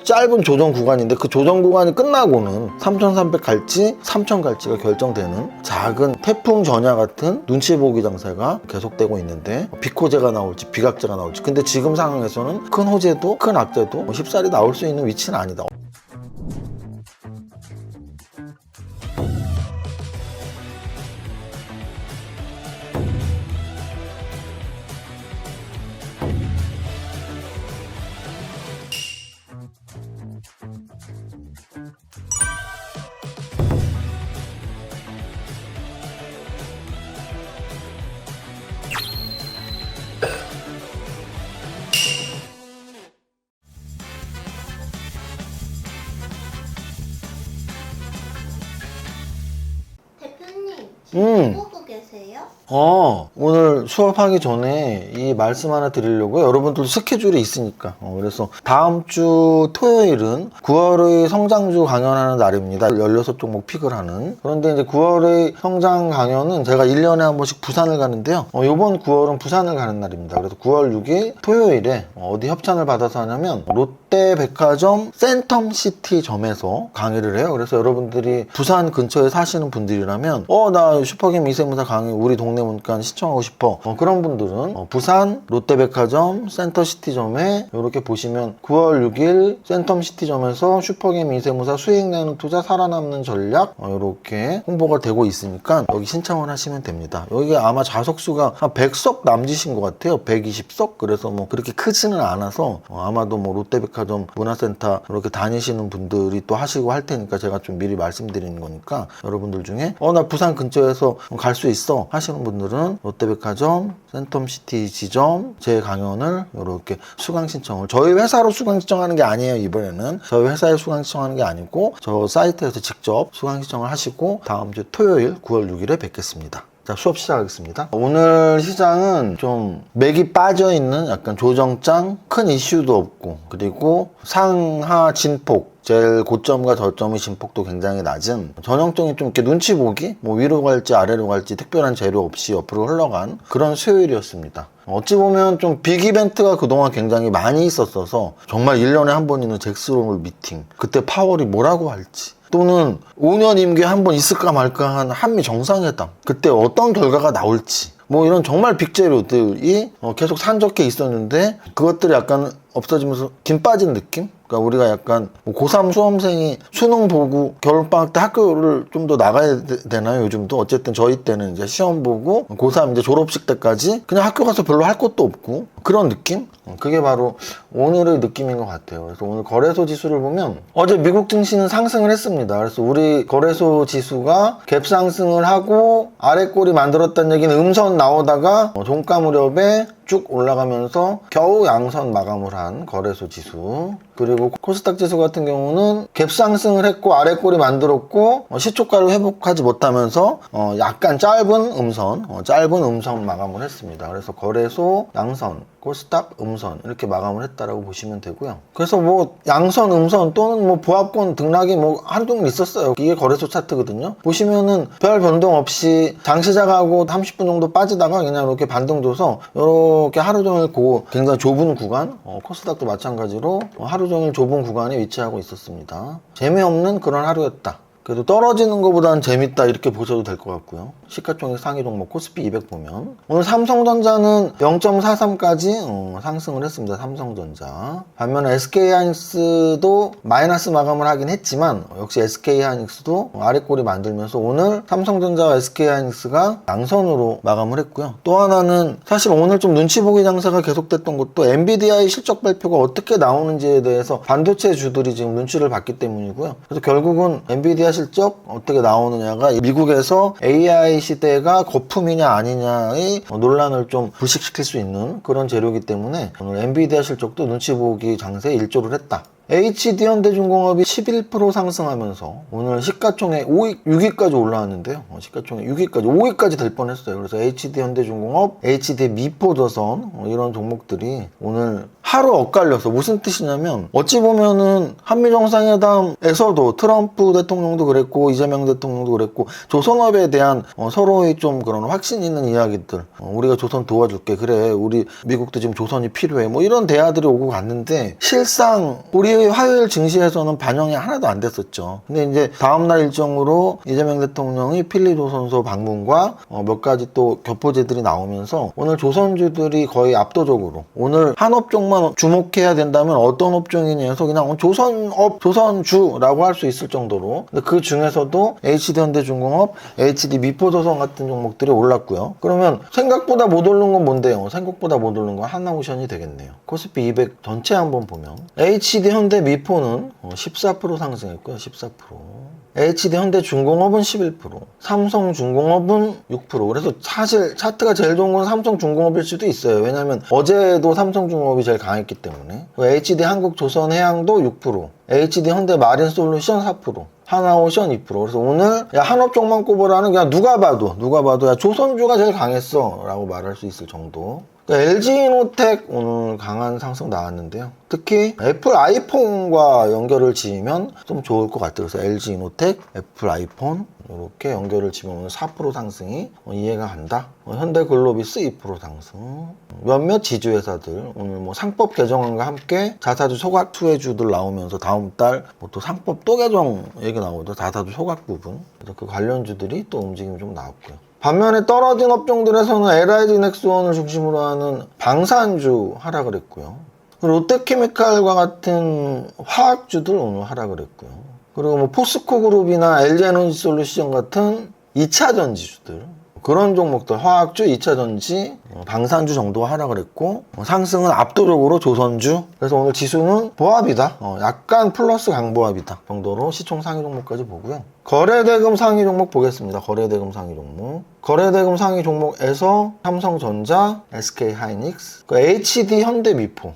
짧은 조정 구간인데 그 조정 구간이 끝나고는 3,300 갈지 3,000 갈지가 결정되는 작은 태풍 전야 같은 눈치 보기 장세가 계속되고 있는데 비호재가 나올지 비각재가 나올지, 근데 지금 상황에서는 큰 호재도 큰 악재도 쉽사리 나올 수 있는 위치는 아니다. 대표님, 지금 뭐 보고 계세요? 오늘 수업하기 전에 이 말씀 하나 드리려고요. 여러분들도 스케줄이 있으니까. 그래서 다음 주 토요일은 9월의 성장주 강연하는 날입니다. 16종목 픽을 하는. 그런데 이제 9월의 성장 강연은 제가 1년에 한 번씩 부산을 가는데요. 이번 9월은 부산을 가는 날입니다. 그래서 9월 6일 토요일에 어디 협찬을 받아서 하냐면 롯데백화점 센텀시티점에서 강의를 해요. 그래서 여러분들이 부산 근처에 사시는 분들이라면 나 슈퍼게임 미세무사 강의 우리 동네 문간 시청하고 싶어. 그런 분들은 부산 롯데백화점 센터시티점에 이렇게 보시면 9월 6일 센텀시티점에서 슈퍼게임 미세무사 수익 내는 투자 살아남는 전략 이렇게 홍보가 되고 있으니까 여기 신청을 하시면 됩니다. 여기 아마 좌석수가 한 100석 남짓인 것 같아요. 120석. 그래서 뭐 그렇게 크지는 않아서 아마도 뭐 롯데백화점 문화센터 이렇게 다니시는 분들이 또 하시고 할 테니까 제가 좀 미리 말씀드리는 거니까 여러분들 중에 나 부산 근처에서 갈 수 있어 하시는 분들은 롯데백화점 센텀시티 지점 제 강연을 이렇게 수강 신청을, 저희 회사로 수강 신청하는 게 아니에요. 이번에는 저희 회사에 수강 신청하는 게 아니고 저 사이트에서 직접 수강 신청을 하시고 다음 주 토요일 9월 6일에 뵙겠습니다. 자, 수업 시작하겠습니다. 오늘 시장은 좀 맥이 빠져있는 약간 조정장, 큰 이슈도 없고, 그리고 상하 진폭, 제일 고점과 저점의 진폭도 굉장히 낮은, 전형적인 좀 이렇게 눈치 보기, 뭐 위로 갈지 아래로 갈지 특별한 재료 없이 옆으로 흘러간 그런 수요일이었습니다. 어찌 보면 좀 빅 이벤트가 그동안 굉장히 많이 있었어서 정말 1년에 한 번 있는 잭스홀 미팅, 그때 파월이 뭐라고 할지, 또는 5년 임기에 한 번 있을까 말까 한 한미 정상회담, 그때 어떤 결과가 나올지, 뭐 이런 정말 빅재료들이 계속 산적해 있었는데 그것들이 약간 없어지면서 김 빠진 느낌? 그러니까 우리가 약간 고3 수험생이 수능 보고 겨울방학 때 학교를 좀 더 나가야 되나요? 요즘도 어쨌든 저희 때는 이제 시험 보고 고3 이제 졸업식 때까지 그냥 학교 가서 별로 할 것도 없고 그런 느낌? 그게 바로 오늘의 느낌인 것 같아요. 그래서 오늘 거래소 지수를 보면 어제 미국 증시는 상승을 했습니다. 그래서 우리 거래소 지수가 갭 상승을 하고 아래 꼬리 만들었다는 얘기는 음선 나오다가 종가 무렵에 쭉 올라가면서 겨우 양선 마감을 한 거래소 지수, 그리고 코스닥 지수 같은 경우는 갭 상승을 했고 아래 꼬리 만들었고 시초가를 회복하지 못하면서 약간 짧은 음선 마감을 했습니다. 그래서 거래소 양선, 코스닥 음선 이렇게 마감을 했다라고 보시면 되고요. 그래서 뭐 양선, 음선 또는 뭐 보합권 등락이 뭐 하루 종일 있었어요. 이게 거래소 차트거든요. 보시면은 별 변동 없이 장 시작하고 30분 정도 빠지다가 그냥 이렇게 반등 줘서 이렇게 하루 종일 굉장히 좁은 구간, 코스닥도 마찬가지로 하루 종일 좁은 구간에 위치하고 있었습니다. 재미없는 그런 하루였다. 그래도 떨어지는 것보다는 재밌다 이렇게 보셔도 될 것 같고요. 시가총액 상위 종목 코스피 200 보면 오늘 삼성전자는 0.43까지 상승을 했습니다. 삼성전자. 반면에 SK하이닉스도 마이너스 마감을 하긴 했지만 역시 SK하이닉스도 아래꼬리 만들면서 오늘 삼성전자와 SK하이닉스가 양선으로 마감을 했고요. 또 하나는 사실 오늘 좀 눈치 보기 장세가 계속됐던 것도 엔비디아의 실적 발표가 어떻게 나오는지에 대해서 반도체 주들이 지금 눈치를 봤기 때문이고요. 그래서 결국은 엔비디아 실적 어떻게 나오느냐가 미국에서 AI 시대가 거품이냐 아니냐의 논란을 좀 불식시킬 수 있는 그런 재료이기 때문에 오늘 엔비디아 실적도 눈치 보기 장세에 일조를 했다. HD현대중공업이 11% 상승하면서 오늘 시가총액 6위까지 올라왔는데요. 시가총액 6위까지, 5위까지 될 뻔했어요. 그래서 HD현대중공업, HD미포조선 이런 종목들이 오늘 하루 엇갈려서, 무슨 뜻이냐면 어찌 보면은 한미정상회담에서도 트럼프 대통령도 그랬고 이재명 대통령도 그랬고 조선업에 대한 서로의 좀 그런 확신 있는 이야기들, 우리가 조선 도와줄게, 그래 우리 미국도 지금 조선이 필요해, 뭐 이런 대화들이 오고 갔는데 실상 코리아 우리 화요일 증시에서는 반영이 하나도 안 됐었죠. 근데 이제 다음날 일정으로 이재명 대통령이 필리조선소 방문과 몇 가지 또 교포제들이 나오면서 오늘 조선주들이 거의 압도적으로 오늘 한 업종만 주목해야 된다면 어떤 업종이냐 해서 그냥 조선주라고 할 수 있을 정도로. 근데 그 중에서도 HD현대중공업, HD미포조선 같은 종목들이 올랐고요. 그러면 생각보다 못 오른 건 뭔데요? 생각보다 못 오른 건 하나오션이 되겠네요. 코스피 200 전체 한번 보면 HD현대미포는 14% 상승했고요. 14%. HD현대중공업은 11%, 삼성중공업은 6%. 그래서 사실 차트가 제일 좋은 건 삼성중공업일 수도 있어요. 왜냐하면 어제도 삼성중공업이 제일 강했기 때문에. HD한국조선해양도 6%, HD현대마린솔루션 4%, 하나오션 2%. 그래서 오늘 야 한업종만 꼽으라는 그냥 누가 봐도 야 조선주가 제일 강했어 라고 말할 수 있을 정도. LG이노텍 오늘 강한 상승 나왔는데요. 특히 애플 아이폰과 연결을 지으면 좀 좋을 것 같아요. 그래서 LG이노텍, 애플 아이폰 이렇게 연결을 지으면 오늘 4% 상승이 이해가 간다. 현대글로비스 2% 상승. 몇몇 지주회사들 오늘 뭐 상법 개정안과 함께 자사주 소각 투해주들 나오면서 다음 달 뭐 또 상법 또 개정 얘기 나오죠. 자사주 소각 부분. 그래서 그 관련주들이 또 움직임이 좀 나왔고요. 반면에 떨어진 업종들에서는 LIG넥스원을 중심으로 하는 방산주 하락을 했고요. 롯데케미칼과 같은 화학주들 오늘 하락을 했고요. 그리고 뭐 포스코그룹이나 LG에너지솔루션 같은 2차전지주들 그런 종목들 화학주, 2차전지, 방산주 정도가 하락을 했고 상승은 압도적으로 조선주. 그래서 오늘 지수는 보합이다. 약간 플러스 강보합이다 정도로 시총 상위 종목까지 보고요. 거래대금 상위 종목 보겠습니다. 거래대금 상위 종목. 거래대금 상위 종목에서 삼성전자, SK하이닉스, HD현대미포,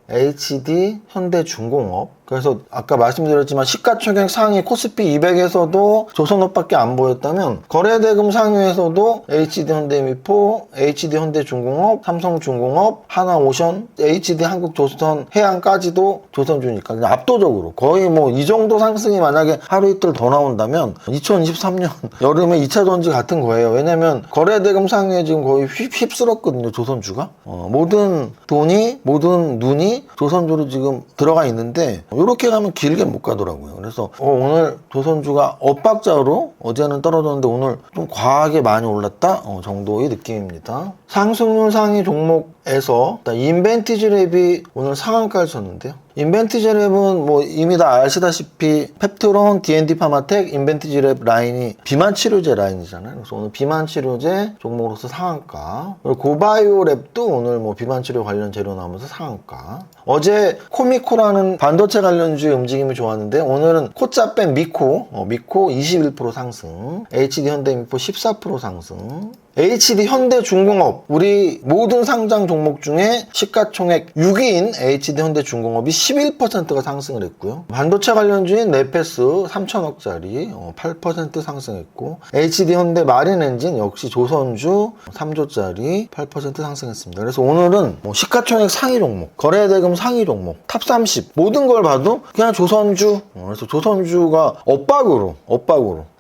HD현대중공업. 그래서 아까 말씀드렸지만 시가총액 상위 코스피 200에서도 조선업밖에 안 보였다면 거래대금 상위에서도 HD현대미포, HD현대중공업, 삼성중공업, 하나오션, HD한국조선해양까지도 조선주니까 그냥 압도적으로 거의 뭐 이 정도 상승이 만약에 하루 이틀 더 나온다면 2023년 여름에 2차전지 같은 거예요. 왜냐면 거래대금 상위에 지금 거의 휩쓸었거든요. 조선주가. 모든 돈이 모든 눈이 조선주로 지금 들어가 있는데 이렇게 가면 길게 못 가더라고요. 그래서 오늘 조선주가 엇박자로 어제는 떨어졌는데 오늘 좀 과하게 많이 올랐다 정도의 느낌입니다. 상승률 상위 종목에서 인벤티지랩이 오늘 상한가를 쳤는데요. 인벤티지랩은 뭐 이미 다 아시다시피 펩트론, D&D파마텍, 인벤티지랩 라인이 비만치료제 라인이잖아요. 그래서 오늘 비만치료제 종목으로서 상한가. 그리고 고바이오랩도 오늘 뭐 비만치료 관련 재료 나오면서 상한가. 어제 코미코라는 반도체 관련주의 움직임이 좋았는데 오늘은 코자 뺀 미코 21% 상승, HD현대미포 14% 상승, HD현대중공업 우리 모든 상장 종목 중에 시가총액 6위인 HD현대중공업이 11%가 상승을 했고요. 반도체 관련주인 네페스 3천억짜리 8% 상승했고 HD현대마린엔진 역시 조선주 3조짜리 8% 상승했습니다. 그래서 오늘은 뭐 시가총액 상위 종목, 거래대금 상위 종목, 탑30 모든 걸 봐도 그냥 조선주. 그래서 조선주가 엇박으로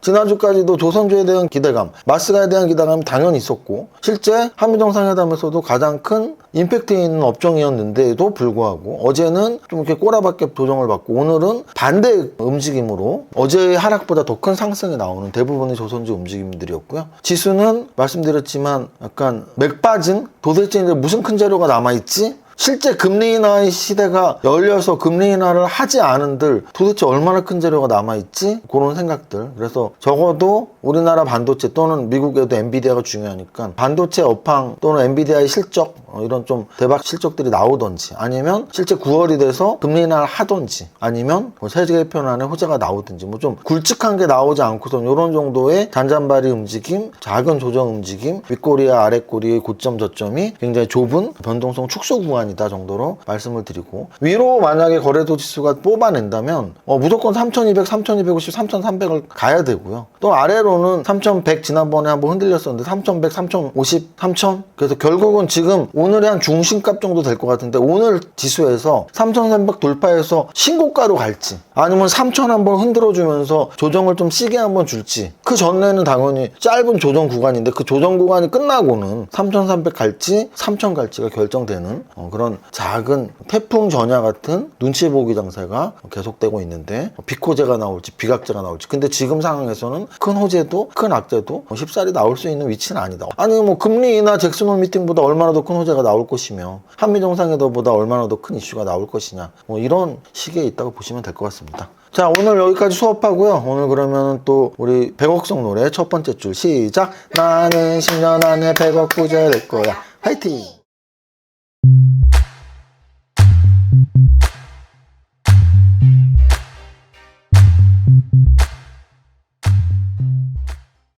지난주까지도 조선주에 대한 기대감, 마스가에 대한 기대감이 당연히 있었고 실제 한미정상회담에서도 가장 큰 임팩트 있는 업종이었는데도 불구하고 어제는 좀 이렇게 꼬라박게 조정을 받고 오늘은 반대 움직임으로 어제의 하락보다 더 큰 상승이 나오는 대부분의 조선주 움직임들이었고요. 지수는 말씀드렸지만 약간 맥 빠진 도대체 이제 무슨 큰 재료가 남아있지? 실제 금리 인하의 시대가 열려서 금리 인하를 하지 않은들 도대체 얼마나 큰 재료가 남아있지? 그런 생각들. 그래서 적어도 우리나라 반도체 또는 미국에도 엔비디아가 중요하니까 반도체 업황 또는 엔비디아의 실적 이런 좀 대박 실적들이 나오던지 아니면 실제 9월이 돼서 금리 인하를 하던지 아니면 뭐 세계표현안에 호재가 나오든지 뭐 좀 굵직한 게 나오지 않고선 이런 정도의 잔잔바리 움직임, 작은 조정 움직임, 윗꼬리와 아랫꼬리의 고점 저점이 굉장히 좁은 변동성 축소 구간이다 정도로 말씀을 드리고 위로 만약에 거래소 지수가 뽑아낸다면 무조건 3200, 3250, 3300을 가야 되고요. 또 아래로는 3100 지난번에 한번 흔들렸었는데 3100, 3050, 3000 그래서 결국은 지금 오늘의 한 중심값 정도 될 것 같은데 오늘 지수에서 3300 돌파해서 신고가로 갈지 아니면 3000 한번 흔들어주면서 조정을 좀 시게 한번 줄지 그 전에는 당연히 짧은 조정 구간인데 그 조정 구간이 끝나고는 3300 갈지 3000 갈지가 결정되는 그런 작은 태풍 전야 같은 눈치 보기 장세가 계속되고 있는데 비호재가 나올지 비각재가 나올지. 근데 지금 상황에서는 큰 호재도 큰 악재도 쉽사리 나올 수 있는 위치는 아니다. 아니 뭐 금리 인하 잭슨홀 미팅보다 얼마나 더 큰 호재가 나올 것이며 한미 정상회담보다 얼마나 더 큰 이슈가 나올 것이냐, 뭐 이런 시기에 있다고 보시면 될 것 같습니다. 자, 오늘 여기까지 수업하고요. 오늘 그러면 또 우리 백억송 노래 첫 번째 줄 시작. 나는 10년 안에 100억 부자 될 거야. 화이팅!